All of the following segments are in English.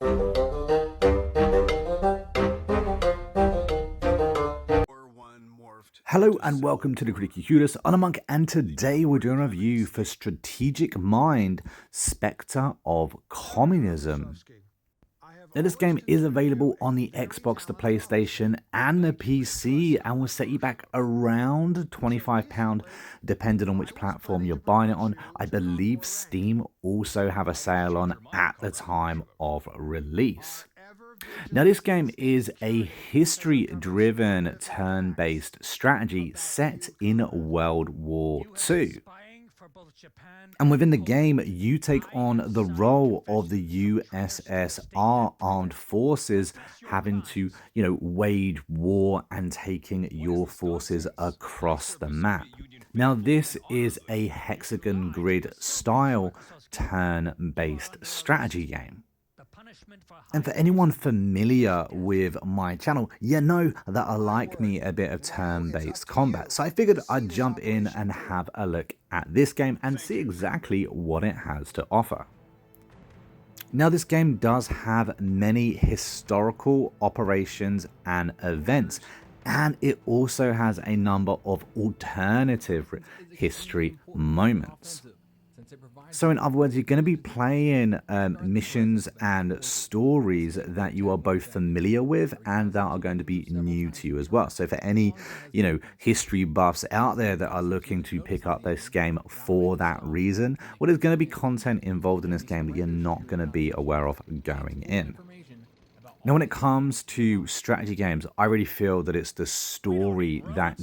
Hello and welcome to the Critically Clueless. I'm a Monk, and today we're doing a review for Strategic Mind, Spectre of Communism. Now, this game is available on the Xbox, the PlayStation, and the PC, and will set you back around £25, depending on which platform you're buying it on. I believe Steam also have a sale on at the time of release. Now, this game is a history-driven turn-based strategy set in World War II. And within the game, you take on the role of the USSR Armed Forces, having to, wage war and taking your forces across the map. Now, this is a hexagon grid style turn-based strategy game. And for anyone familiar with my channel, you know that I like me a bit of turn-based combat. So I figured I'd jump in and have a look at this game and see exactly what it has to offer. Now, this game does have many historical operations and events, and it also has a number of alternative history moments. So in other words, you're going to be playing missions and stories that you are both familiar with and that are going to be new to you as well. So for any, history buffs out there that are looking to pick up this game for that reason, well, there's going to be content involved in this game that you're not going to be aware of going in. Now, when it comes to strategy games, I really feel that it's the story that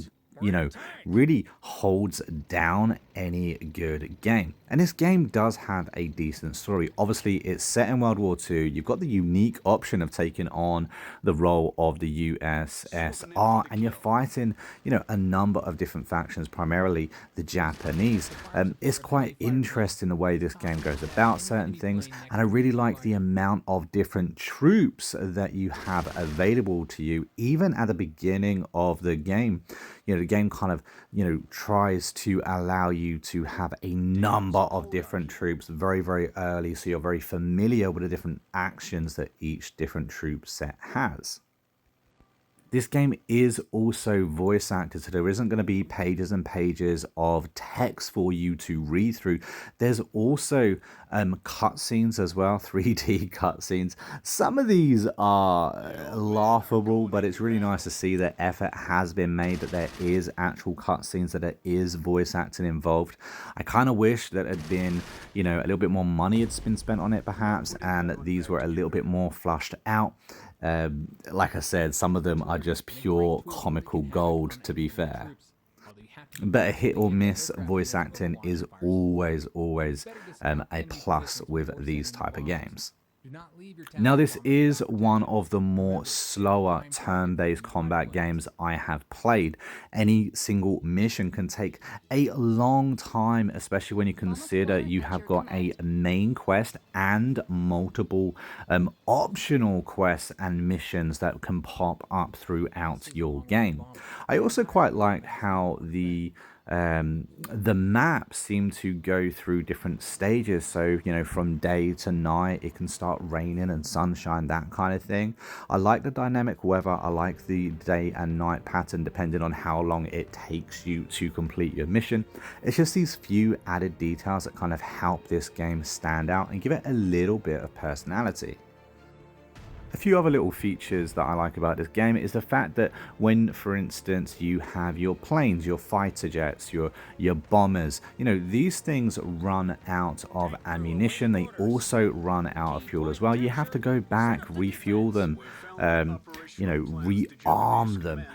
really holds down any good game. And this game does have a decent story. Obviously, it's set in World War II. You've got the unique option of taking on the role of the USSR, and you're fighting, a number of different factions, primarily the Japanese. It's quite interesting the way this game goes about certain things, and I really like the amount of different troops that you have available to you, even at the beginning of the game. The game kind of, tries to allow you to have a number of different troops very, very early, so you're very familiar with the different actions that each different troop set has. This game is also voice acted, so there isn't going to be pages and pages of text for you to read through. There's also cutscenes as well, 3D cutscenes. Some of these are laughable, but it's really nice to see that effort has been made, that there is actual cutscenes, that there is voice acting involved. I kind of wish that had been, a little bit more money had been spent on it perhaps, and that these were a little bit more flushed out. Like I said, some of them are just pure comical gold, to be fair. But a hit or miss voice acting is always a plus with these type of games. Now, this is one of the more slower turn-based combat games I have played. Any single mission can take a long time, especially when you consider you have got a main quest and multiple optional quests and missions that can pop up throughout your game. I also quite like how the map seem to go through different stages. So, from day to night, it can start raining and sunshine, that kind of thing. I like the dynamic weather. I like the day and night pattern, depending on how long it takes you to complete your mission. It's just these few added details that kind of help this game stand out and give it a little bit of personality. A few other little features that I like about this game is the fact that when, for instance, you have your planes, your fighter jets, your bombers, these things run out of ammunition. They also run out of fuel as well. You have to go back, refuel them, rearm them.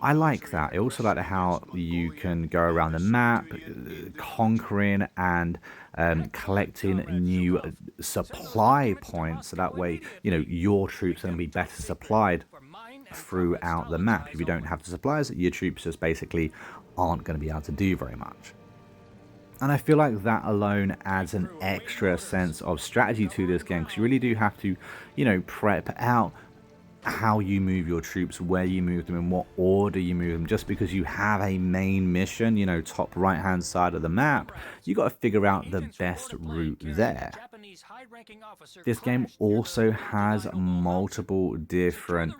I like that. I also like how you can go around the map, conquering and collecting new supply points, so that way, your troops are going to be better supplied throughout the map. If you don't have the supplies, your troops just basically aren't going to be able to do very much. And I feel like that alone adds an extra sense of strategy to this game, because you really do have to, prep out how you move your troops, where you move them, in what order you move them. Just because you have a main mission, top right hand side of the map, you got to figure out the best route there. This game also has multiple different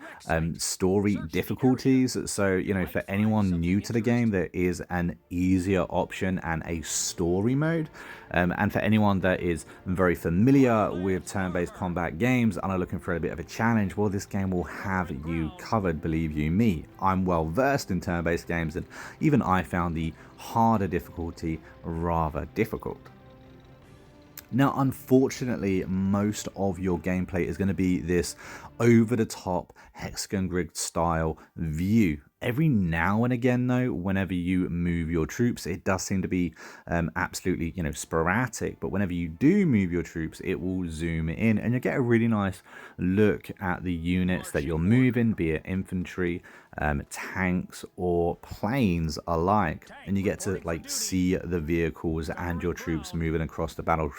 story difficulties. So, you know, for anyone new to the game, there is an easier option and a story mode. And for anyone that is very familiar with turn-based combat games and are looking for a bit of a challenge, well, this game will have you covered, believe you me. I'm well versed in turn-based games, and even I found the harder difficulty rather difficult. Now, unfortunately, most of your gameplay is going to be this over-the-top hexagon grid style view. Every now and again, though, whenever you move your troops, it does seem to be absolutely, you know, sporadic. But whenever you do move your troops, it will zoom in, and you get a really nice look at the units that you're moving, be it infantry, tanks, or planes alike. And you get to like see the vehicles and your troops moving across the battle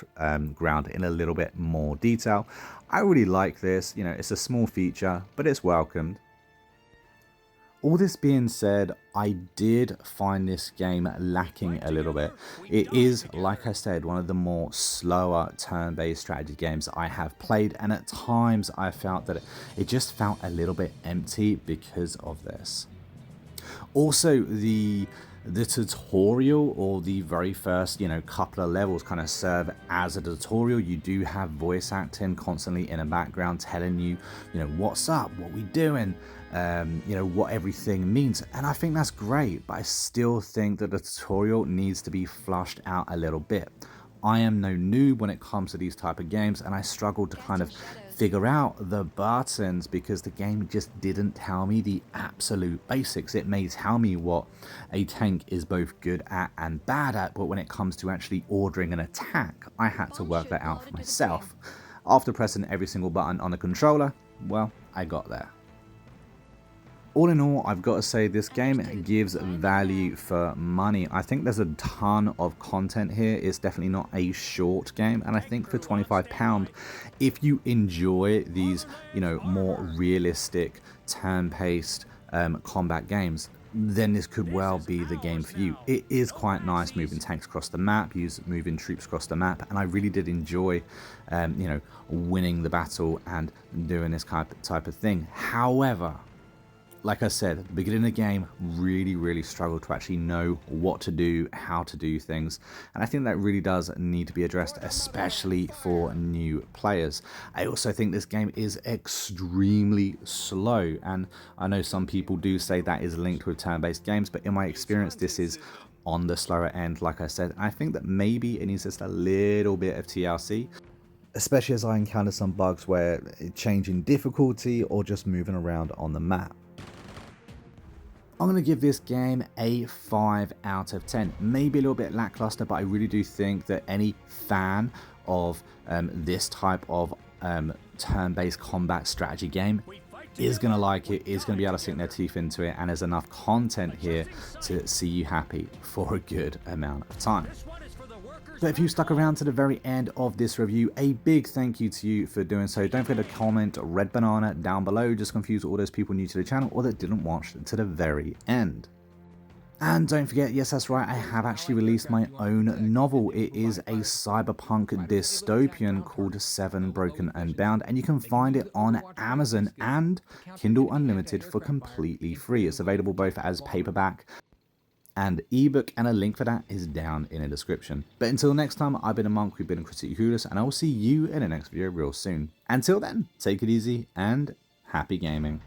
ground in a little bit more detail. I really like this. You know, it's a small feature, but it's welcomed. All this being said, I did find this game lacking a little bit. It is, like I said, one of the more slower turn-based strategy games I have played, and at times I felt that it just felt a little bit empty because of this. Also, the tutorial, or the very first, you know, couple of levels kind of serve as a tutorial. You do have voice acting constantly in the background telling you, you know, what's up, what we doing, you know, what everything means, and I think that's great, but I still think that the tutorial needs to be flushed out a little bit. I am no noob when it comes to these type of games, and I struggled to kind of figure out the buttons because the game just didn't tell me the absolute basics. It may tell me what a tank is both good at and bad at, but when it comes to actually ordering an attack, I had to work that out for myself. After pressing every single button on the controller, well, I got there. All in all, I've got to say this game gives value for money. I think there's a ton of content here. It's definitely not a short game, and I think for £25, if you enjoy these, you know, more realistic turn-paced combat games, then this could well be the game for you. It is quite nice moving tanks across the map, moving troops across the map, and I really did enjoy, you know, winning the battle and doing this type of thing. However, like I said, at the beginning of the game, really struggled to actually know what to do, how to do things. And I think that really does need to be addressed, especially for new players. I also think this game is extremely slow. And I know some people do say that is linked with turn-based games, but in my experience, this is on the slower end, like I said. I think that maybe it needs just a little bit of TLC, especially as I encounter some bugs where changing difficulty or just moving around on the map. I'm going to give this game a 5 out of 10. Maybe a little bit lackluster, but I really do think that any fan of this type of turn-based combat strategy game is going to like it, is going to be able to sink their teeth into it, and there's enough content here to see you happy for a good amount of time. But if you stuck around to the very end of this review, a big thank you to you for doing so. Don't forget to comment red banana down below, just confuse all those people new to the channel or that didn't watch to the very end. And don't forget, yes, that's right, I have actually released my own novel. It is a cyberpunk dystopian called Seven Broken and Bound, and you can find it on Amazon and Kindle Unlimited for completely free. It's available both as paperback and ebook, and a link for that is down in the description. But until next time, I've been a monk, we've been Critically Clueless, and I will see you in the next video real soon. Until then, take it easy and happy gaming.